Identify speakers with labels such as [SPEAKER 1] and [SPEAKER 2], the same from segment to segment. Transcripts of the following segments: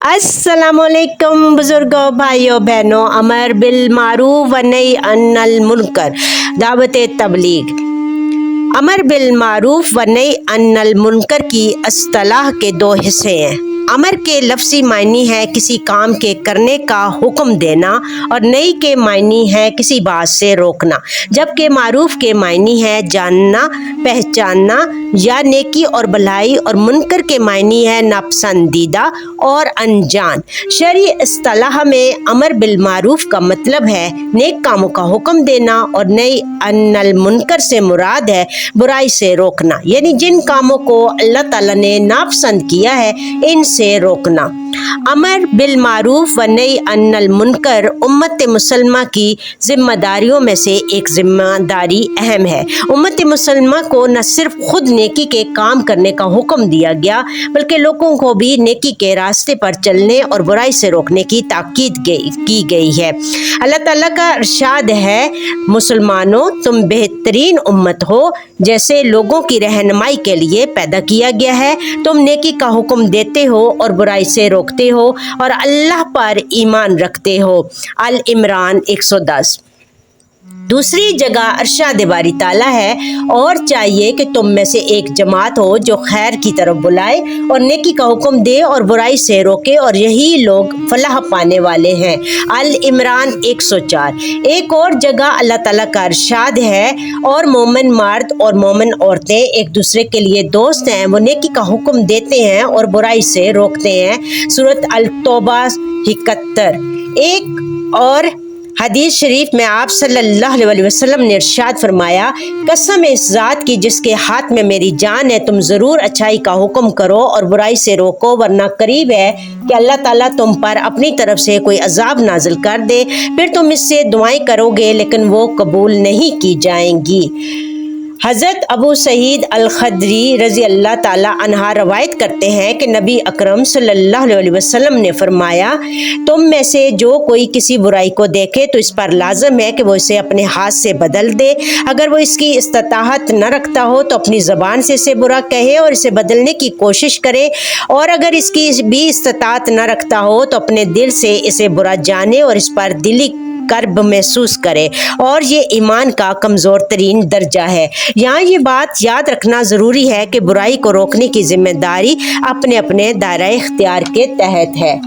[SPEAKER 1] अस्सलामुअलैकुम बुजुर्गों, भाइयों बहनों। अमर बिल मारूफ व नही अनिल मुनकर, दावत तबलीग। अमर बिल मारूफ व नही अनिल मुनकर की इस्तिलाह के दो हिस्से हैं। अमर के लफ्ज़ी मायनी है किसी काम के करने का हुक्म देना और नही के मायनी है किसी बात से रोकना, जबकि मारूफ के मायनी है जानना, पहचानना या नेकी और भलाई, और मुनकर के मायनी है नापसंदीदा और अनजान। शरई इस्तिलाह में अमर बिल मारूफ का मतलब है नेक कामों का हुक्म देना और नही अनिल मुनकर से मुराद है बुराई से रोकना, यानी जिन कामों को अल्लाह ताला ने नापसंद किया है इनसे रोकना। अमर बिल मारूफ व नही अनिल मुनकर उम्मत मुसलमा की जिम्मेदारियों में से एक जिम्मेदारी अहम है। उम्मत मुसलमा को न सिर्फ खुद नेकी के काम करने का हुक्म दिया गया, बल्कि लोगों को भी नेकी के रास्ते पर चलने और बुराई से रोकने की ताकीद की गई है। अल्लाह ताला का इरशाद है, मुसलमानों तुम बेहतरीन उम्मत हो, जैसे लोगों की रहनुमाई के लिए पैदा किया गया है। तुम नेकी का हुक्म देते हो और बुराई से रोकते हो और अल्लाह पर ईमान रखते हो। अल इमरान 110। दूसरी जगह अरशाद बारी ताला है, और चाहिए कि तुम में से एक जमात हो जो खैर की तरफ बुलाए और नेकी का हुक्म दे और बुराई से रोके, और यही लोग फलाह पाने वाले हैं। अल इमरान 104। एक और जगह अल्लाह ताला का अरशाद है, और मोमिन मर्द और मोमिन औरतें एक दूसरे के लिए दोस्त हैं, वो नेकी का हुक्म देते हैं और बुराई से रोकते हैं। सूरत अल तौबा 71। एक और हदीस शरीफ में आप सल्लल्लाहु अलैहि वसल्लम ने इरशाद फरमाया, कसम इस ज़ात की जिसके हाथ में मेरी जान है, तुम ज़रूर अच्छाई का हुक्म करो और बुराई से रोको, वरना करीब है कि अल्लाह ताला तुम पर अपनी तरफ से कोई अजाब नाजिल कर दे, फिर तुम इससे दुआएं करोगे लेकिन वो कबूल नहीं की जाएंगी। हज़रत अबू सईद अल खदरी रज़ी अल्लाह ताला अन्हा रवायत करते हैं कि नबी अकरम सल्लल्लाहु अलैहि वसल्लम ने फरमाया, तुम में से जो कोई किसी बुराई को देखे तो इस पर लाजम है कि वो इसे अपने हाथ से बदल दे। अगर वो इसकी इस्ताहत न रखता हो तो अपनी ज़बान से इसे बुरा कहे और इसे बदलने की कोशिश करे, और अगर इसकी भी इस्ताहत न रखता हो तो अपने दिल से इसे बुरा जाने और इस पर दिली कर्ब महसूस करे, और ये ईमान का कमज़ोर तरीन दर्जा है। यहाँ ये बात याद रखना ज़रूरी है कि बुराई को रोकने की जिम्मेदारी अपने अपने दायरा इख्तियार के तहत है।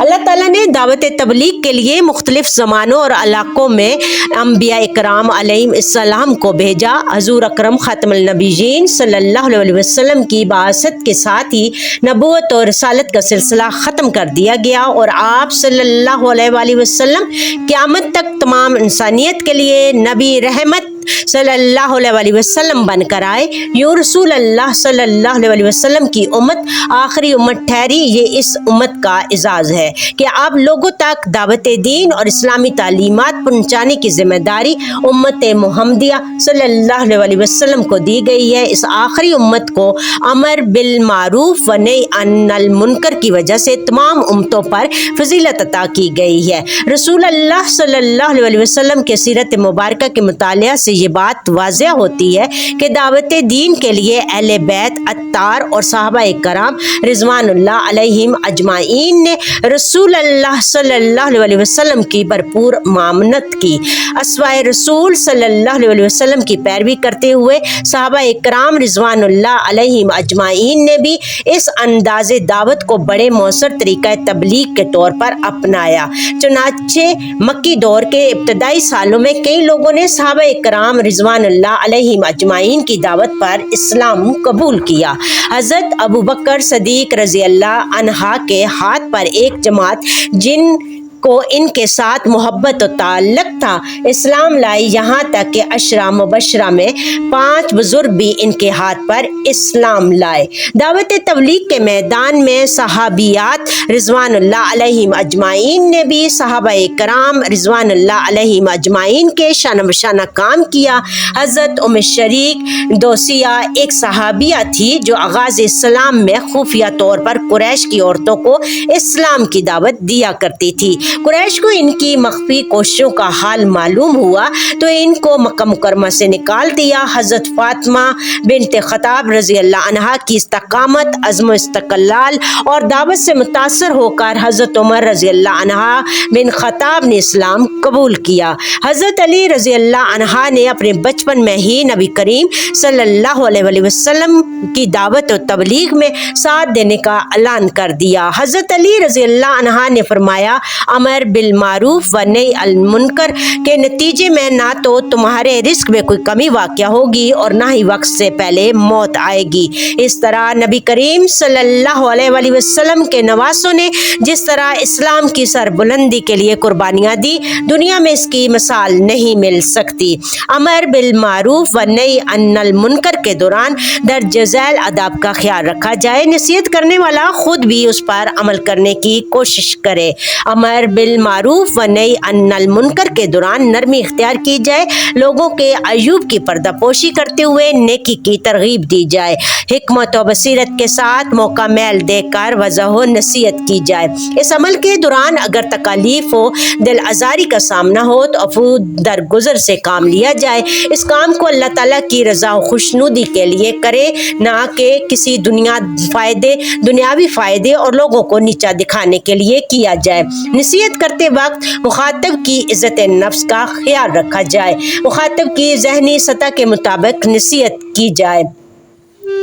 [SPEAKER 1] अल्लाह ताला ने दावत तबलीग के लिए मुख्तलिफ ज़मानों और इलाक़ों में अंबिया इकराम अलैहिस्सलाम को भेजा। हज़ूर अकरम ख़ातमुल नबीयीन सल्लल्लाहु अलैहि वसल्लम की बासत के साथ ही नबूवत और रिसालत का सिलसिला ख़त्म कर दिया गया, और आप सल्लल्लाहु अलैहि वसल्लम क़यामत तक तमाम इंसानियत के लिए नबी रहमत सल्लल्लाहु अलैहि वसल्लम बनकर आए। यूं रसूल अल्लाह सल्लल्लाहु अलैहि वसल्लम की उम्मत आखिरी उम्मत ठहरी। ये इस उम्मत का एजाज़ है कि आप लोगों तक दावत दीन और इस्लामी तालीमात पहुँचाने की जिम्मेदारी उम्मत मुहम्मदिया सल्लल्लाहु अलैहि वसल्लम को दी गई है। इस आखिरी उम्मत को अमर बिल मारूफ व नही अनिल मुनकर की वजह से तमाम उम्मतों पर फजीलत अता की गई है। रसूल अल्लाह सल्लल्लाहु अलैहि वसल्लम के सीरत मुबारका के मुतालिया से ये बात वाज़ेह होती है कि दावत दीन के लिए अहले बैत अत्तार और सहाबा कराम रिज़वानुल्लाह अलैहिम अजमाइन ने रसूल अल्लाह सल्लल्लाहु अलैहि वसल्लम की भरपूर मामनत की। अस्वाए रसूल सल्लल्लाहु अलैहि वसल्लम की पैरवी करते हुए सहाबा कराम रिज़वानुल्लाह अलैहिम अजमाइन ने भी इस अंदाज़े दावत को बड़े मौसर तरीक़ा तबलीग के तौर पर अपनाया। चुनाचे मक्की दौर के इब्तदाई सालों में कई लोगों ने सहाबा कराम रिज़वानुल्लाह अलैहिम अजमाइन की दावत पर इस्लाम कबूल किया। हज़रत अबू बकर सदीक रज़ी अल्लाह अन्हा के हाथ पर एक जमात जिन को इनके साथ मोहब्बत और ताल्लुक़ था इस्लाम लाई, यहाँ तक कि अशरा मुबशरा में 5 बुजुर्ग भी इनके हाथ पर इस्लाम लाए। दावत तबलीग के मैदान में सहाबियात रिज़वानुल्लाह अलैहिम अजमाइन ने भी सहाबा कराम रिज़वानुल्लाह अलैहिम अजमाइन के शान बशाना काम किया। हज़रत उम्मे शरीक दोसिया एक सहाबिया थी जो आगाज़ इस्लाम में खुफिया तौर पर कुरैश की औरतों को इस्लाम की दावत दिया करती थी। कुरैश को इनकी मख्फी कोशिशों का हाल मालूम हुआ तो इनको मक्का मुकरमा से निकाल दिया। हजरत फातिमा बिन्त खताब रजी अल्लाह अन्हा की इस्तकामत, अज़्म इस्तक़लाल और दावत से मुतासर होकर हजरत उमर रजी अल्लाह अन्हा बिन खताब ने इस्लाम कबूल किया। हजरत अली रजी अल्लाह अन्हा ने अपने बचपन में ही नबी करीम सल्लल्लाहु अलैहि वसल्लम की दावत और तबलीग में साथ देने का ऐलान कर दिया। हजरत अली रजी अल्लाह अन्हा ने फरमाया, अमर बिल मारूफ व नही अल मुनकर के नतीजे में ना तो तुम्हारे रिस्क में कोई कमी वाक़या होगी और ना ही वक्त से पहले मौत आएगी। इस तरह नबी करीम सल्लल्लाहु अलैहि वसल्लम के नवासों ने जिस तरह इस्लाम की सरबुलंदी के लिए कुर्बानियाँ दी, दुनिया में इसकी मिसाल नहीं मिल सकती। अमर बिल मारूफ व नही अनिल मुनकर के दौरान दर्ज झैल अदाब का ख्याल रखा जाए। नसीहत करने वाला खुद भी उस पर अमल करने की कोशिश करे। अमर बिल मारूफ व नही अनिल मुनकर के दौरान नरमी इख्तियार की जाए। लोगों के अयूब की पर्दापोशी करते हुए नेकी की तरगीब दी जाए। हिकमत और बसीरत के साथ मौका मेल देकर वज़ह नसीहत की जाए। इस अमल के दौरान अगर तकालीफ हो, दिल आज़ारी का सामना हो तो अफू दरगुजर से काम लिया जाए। इस काम को अल्लाह ताला की रज़ा और खुशनुदी के लिए करे, ना कि किसी दुनियावी फ़ायदे और लोगों को नीचा दिखाने के लिए किया जाए। नसीहत करते वक्त मुखातब की इज़्ज़त नफ्स का ख्याल रखा जाए। मुखातब की ज़हनी सतह के मुताबिक नसीहत की जाए।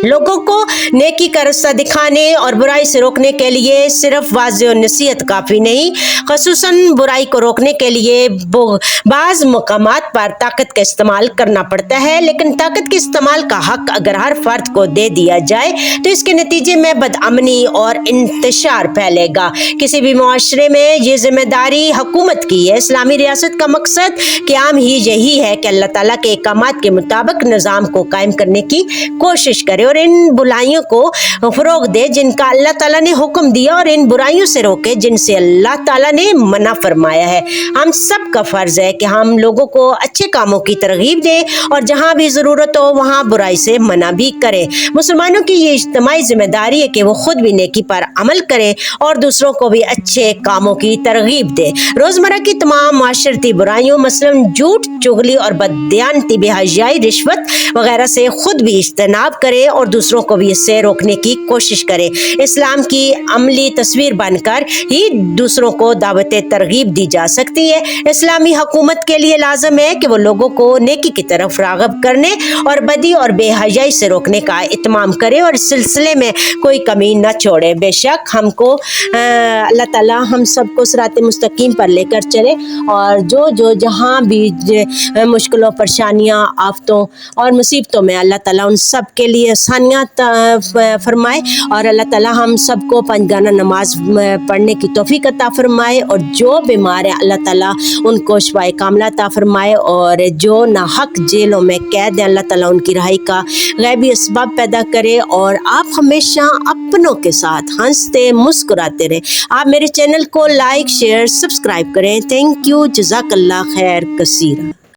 [SPEAKER 1] लोगों को नेकी का रास्ता दिखाने और बुराई से रोकने के लिए सिर्फ वाज़ेह और नसीहत काफ़ी नहीं, ख़ुसूसन बुराई को रोकने के लिए बाज़ मकामात पर ताकत का इस्तेमाल करना पड़ता है। लेकिन ताकत के इस्तेमाल का हक अगर हर फर्द को दे दिया जाए तो इसके नतीजे में बदअमनी और इंतशार फैलेगा। किसी भी मुआशरे में ये जिम्मेदारी हुकूमत की है। इस्लामी रियासत का मकसद क़याम ही यही है कि अल्लाह ताला के अहकामात के मुताबिक निज़ाम को कायम करने की कोशिश करे और इन बुराइयों को फरोग दे जिनका अल्लाह ताला ने हुक्म दिया और इन बुराइयों से रोके जिनसे अल्लाह ताला ने मना फरमाया है। हम सब का फर्ज है कि हम लोगों को अच्छे कामों की तरगीब दें और जहाँ भी ज़रूरत हो वहाँ बुराई से मना भी करें। मुसलमानों की ये इज्तिमाई जिम्मेदारी है कि वो खुद भी नेकी पर अमल करें और दूसरों को भी अच्छे कामों की तरगीब दें। रोज़मर्रा की तमाम माशरती बुराइयों मसलन झूठ, चुगली और बददियानती, बेहयाई, रिश्वत वगैरह से खुद भी इज्तनाब करें और दूसरों को भी इससे रोकने की कोशिश करें। इस्लाम की अमली तस्वीर बनकर ही दूसरों को दावत तरगीब दी जा सकती है। इस्लामी हुकूमत के लिए लाजम है कि वो लोगों को नेकी की तरफ राग़िब करने और बदी और बेहयाई से रोकने का इत्माम करे और इस सिलसिले में कोई कमी न छोड़े। बेशक हमको अल्लाह ताला हम सबको सिरात मुस्तकीम पर लेकर चले और जो जहाँ भी मुश्किलों, परेशानियाँ, आफतों और मुसीबतों में अल्लाह ताला उन सब के लिए आसानियाँ फरमाए और अल्लाह ताला हम सबको पंजगाना नमाज पढ़ने की तौफीक अता फरमाए और जो बीमार है अल्लाह ताला उनको शिफाए कामिला अता फरमाए और जो नाहक जेलों में कैद है अल्लाह ताला उनकी रिहाई का गैबी असबाब पैदा करे और आप हमेशा अपनों के साथ हंसते मुस्कुराते रहें। आप मेरे चैनल को लाइक, शेयर, सब्सक्राइब करें। थैंक यू, जज़ाकल्लाह खैर कसीरा।